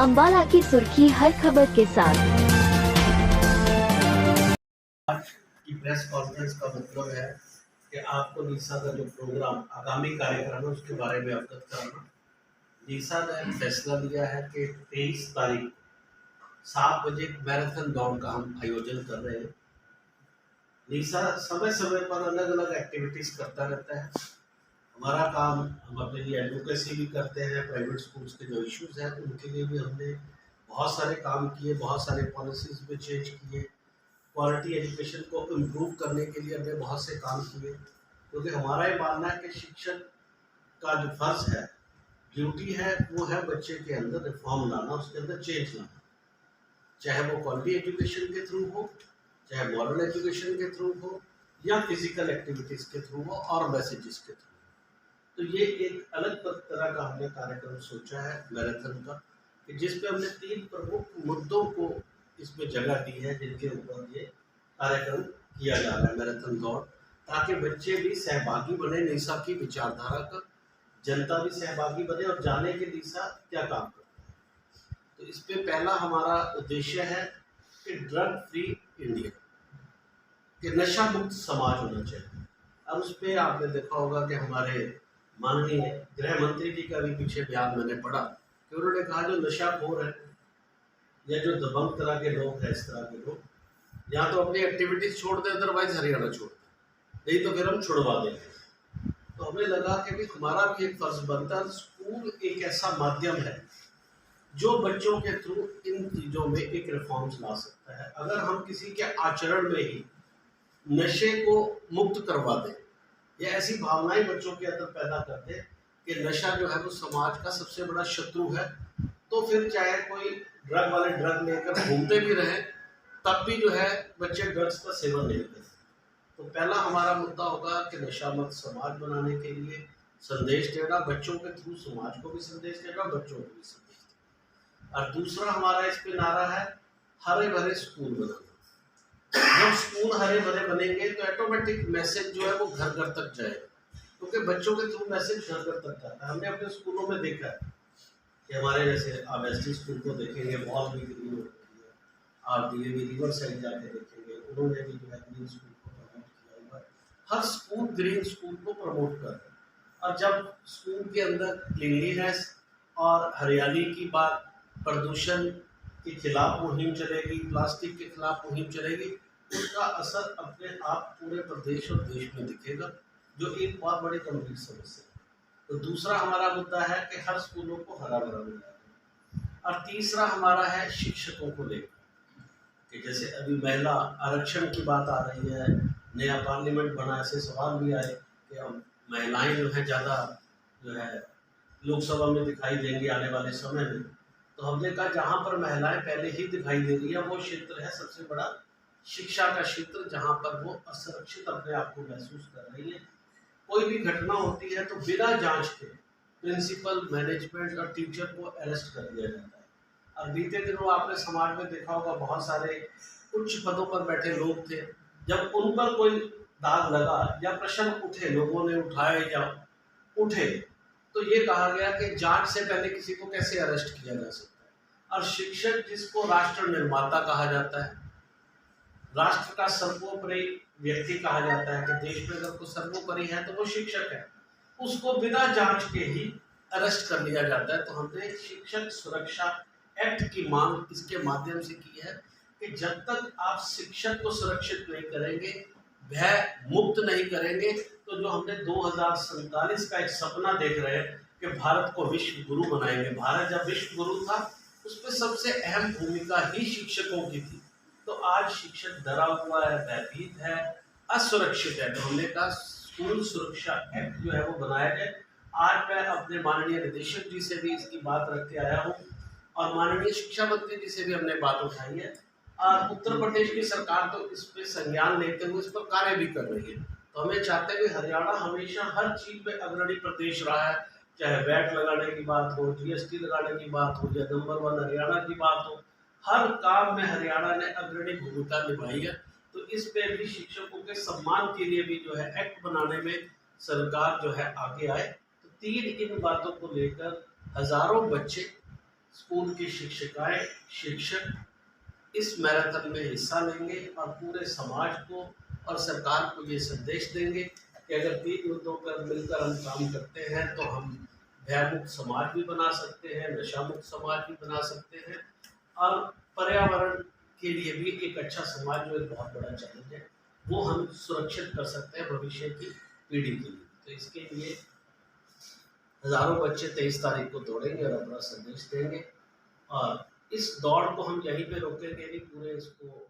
अंबाला की सुर्खी हर खबर के साथ। आज की प्रेस कॉन्फ्रेंस का मतलब है कि आपको नीसा का जो प्रोग्राम आगामी कार्यक्रम है उसके बारे में अवगत कराना। नीसा ने फैसला लिया है कि 23 तारीख 7 बजे मैराथन दौड़ का हम आयोजन कर रहे हैं। नीसा समय समय पर अलग अलग एक्टिविटीज करता रहता है। हमारा काम, हम अपने लिए एडवोकेसी भी करते हैं। प्राइवेट स्कूल्स के जो इश्यूज हैं उनके लिए भी हमने बहुत सारे काम किए, बहुत सारे पॉलिसीज में चेंज किए। क्वालिटी एजुकेशन को इम्प्रूव करने के लिए हमने बहुत से काम किए, क्योंकि हमारा ये मानना है कि शिक्षक का जो फर्ज है, ड्यूटी है, वो है बच्चे के अंदर रिफॉर्म लाना, उसके अंदर चेंज लाना, चाहे वो क्वालिटी एजुकेशन के थ्रू हो, चाहे मॉरल एजुकेशन के थ्रू हो, या फिजिकल एक्टिविटीज़ के थ्रू हो, और मैसेजेस के थ्रू। तो ये एक अलग तरह का हमने कार्यक्रम सोचा है मैराथन का, कि जिसपे हमने 3 प्रमुख मुद्दों को इसमें जगह दी है, जिनके ऊपर ये कार्यक्रम किया जा रहा है मैराथन दौड़, ताकि बच्चे भी सहभागी बने नीसा की विचारधारा का, जनता भी सहभागी बने और जाने के नीसा क्या काम करता है। तो इस पे पहला हमारा उद्देश्य है कि ड्रग फ्री इंडिया, कि नशा मुक्त समाज होना चाहिए। अब उस पर आपने देखा होगा कि हमारे माननीय गृह मंत्री जी का भी पीछे बयान मैंने पढ़ा कि उन्होंने कहा जो नशाखोर है या जो दबंग तरह के लोग हैं, इस तरह के लोग, या तो अपनी एक्टिविटीज छोड़ दे, अदरवाइज हरियाणा छोड़ दे, नहीं तो फिर हम छुड़वा देंगे। तो हमें लगा कि भी हमारा भी एक फर्ज बनता है। स्कूल एक ऐसा माध्यम है जो बच्चों के थ्रू इन चीज़ों में एक रिफॉर्म्स ला सकता है। अगर हम किसी के आचरण में ही नशे को मुक्त करवा दें या ऐसी भावनाएं बच्चों के अंदर पैदा कर दें कि नशा जो है वो समाज का सबसे बड़ा शत्रु है, तो फिर चाहे कोई ड्रग वाले ड्रग लेकर घूमते भी रहे, तब भी जो है बच्चे ड्रग्स का सेवन नहीं करते। तो पहला हमारा मुद्दा होगा कि नशा मुक्त समाज बनाने के लिए संदेश देना, बच्चों के थ्रू समाज को भी संदेश देना, बच्चों को भी संदेश देना। और दूसरा हमारा इस पे नारा है हरे भरे स्कूल बनाना। जब स्कूल हरे भरे बनेंगे तो ऑटोमेटिक मैसेज जो है वो घर घर तक जाएगा, क्योंकि बच्चों के थ्रू मैसेज घर घर तक जाता है। हमने अपने स्कूलों में देखा है कि हमारे जैसे आप एसटी स्कूल को देखेंगे, वॉल भी ग्रीन होती है, आप धीरे धीरे रिवर साइड जाके देखेंगे, उन्होंने भी जो है ग्रीन स्कूल को प्रमोट किया हुआ है। हर स्कूल ग्रीन स्कूल को प्रमोट कर रहे हैं। और जब स्कूल के अंदर क्लीनलीनेस और हरियाली की बात, प्रदूषण के खिलाफ मुहिम चलेगी, प्लास्टिक के खिलाफ मुहिम चलेगी, उसका असर अपने आप पूरे प्रदेश और देश में दिखेगा, जो एक बहुत बड़ी गंभीर समस्या है। तो दूसरा हमारा मुद्दा है कि हर स्कूलों को हरा भरा बनाना। और तीसरा हमारा है शिक्षकों को लेकर, कि जैसे अभी महिला आरक्षण की बात आ रही है, नया पार्लियामेंट बना, ऐसे सवाल भी आए कि अब महिलाएं जो है ज़्यादा जो है लोकसभा में दिखाई देंगी आने वाले समय में। तो हमने कहा जहाँ पर महिलाएं पहले ही दिखाई दे रही है, वो क्षेत्र है सबसे बड़ा शिक्षा का क्षेत्र, जहाँ पर वो असुरक्षित अपने आप को महसूस कर रही है। कोई भी घटना होती है तो बिना जांच के प्रिंसिपल, मैनेजमेंट और टीचर को अरेस्ट कर दिया जाता है। और बीते दिनों आपने समाज में देखा होगा, बहुत सारे उच्च पदों पर बैठे लोग थे, जब उन पर कोई दाग लगा या प्रश्न उठे, लोगों ने उठाए या उठे, तो ये कहा गया कि जांच से पहले किसी को कैसे अरेस्ट किया जा सकता है। और शिक्षक, जिसको राष्ट्र निर्माता कहा जाता है, राष्ट्र का सर्वोपरि व्यक्ति कहा जाता है, कि देश में अगर कोई सर्वोपरि है तो वो शिक्षक है, उसको बिना जांच के ही अरेस्ट कर लिया जाता है। तो हमने शिक्षक सुरक्षा एक्ट की मांग इसके माध्यम से की है कि जब तक आप शिक्षक को सुरक्षित नहीं करेंगे, भय मुक्त नहीं करेंगे, तो जो हमने 2047 का एक सपना देख रहे हैं कि भारत को विश्व गुरु बनाएंगे, भारत जब विश्व गुरु था उस पर सबसे अहम भूमिका ही शिक्षकों की थी। तो आज शिक्षक डरा हुआ है, भयभीत है, असुरक्षित है। तो हमने कहा स्कूल सुरक्षा एक्ट जो है वो बनाया जाए। आज मैं अपने माननीय निदेशक जी से भी इसकी बात रख के आया हूँ, और माननीय शिक्षा मंत्री जी से भी हमने बात उठाई है। और उत्तर प्रदेश की सरकार तो इस पे संज्ञान लेते हुए इस पर कार्य भी कर रही है। तो हमें चाहते हैं कि हरियाणा हमेशा हर चीज में अग्रणी प्रदेश रहा है, चाहे वैट लगाने की बात हो, जीएसटी लगाने की बात हो, या नंबर 1 हरियाणा की बात हो, हर काम में हरियाणा ने अग्रणी भूमिका निभाई है। तो इस पे भी शिक्षकों के सम्मान के लिए भी जो है एक्ट बनाने में सरकार जो है आगे आए। तो 3 इन बातों को लेकर हजारों बच्चे स्कूल की शिक्षिकाएं, शिक्षक इस मैराथन में हिस्सा लेंगे और पूरे समाज को और सरकार को ये संदेश देंगे कि अगर 3 मुद्दों पर मिलकर हम काम करते हैं तो हम भयमुक्त समाज भी बना सकते हैं, नशा मुक्त समाज भी बना सकते हैं और पर्यावरण के लिए भी एक अच्छा समाज जो एक बहुत बड़ा चैलेंज है वो हम सुरक्षित कर सकते हैं भविष्य की पीढ़ी के लिए। तो इसके लिए हजारों बच्चे 23 तारीख को दौड़ेंगे और अपना संदेश देंगे और इस दौड़ को हम यहीं पे रोकेंगे नहीं, पूरे इसको